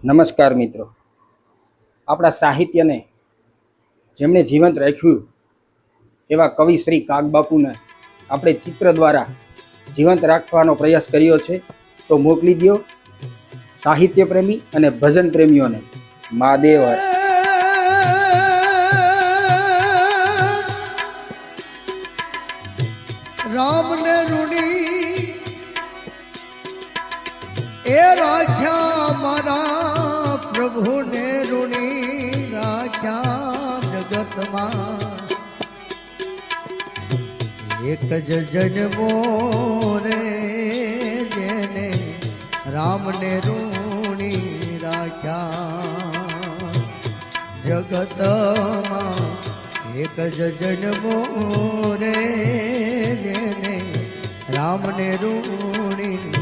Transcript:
નમસ્કાર મિત્રો, આપણા સાહિત્યને જેમણે જીવંત રાખ્યું એવા કવિ શ્રી કાગબાપુને આપણે ચિત્ર દ્વારા જીવંત રાખવાનો પ્રયાસ કર્યો છે. તો મોકલી દો સાહિત્ય પ્રેમી અને ભજન પ્રેમીઓને. મહાદેવ હર. રામ ને રૂડી એ રાખ્યા મારા પ્રભુ ને રૂડી રાખ્યા જગતમાં એક જ જન્મો રે જેને રામ ને રૂડી રાખ્યા જગતમાં એક જ જન્મો રે જેને રામ ને રૂડી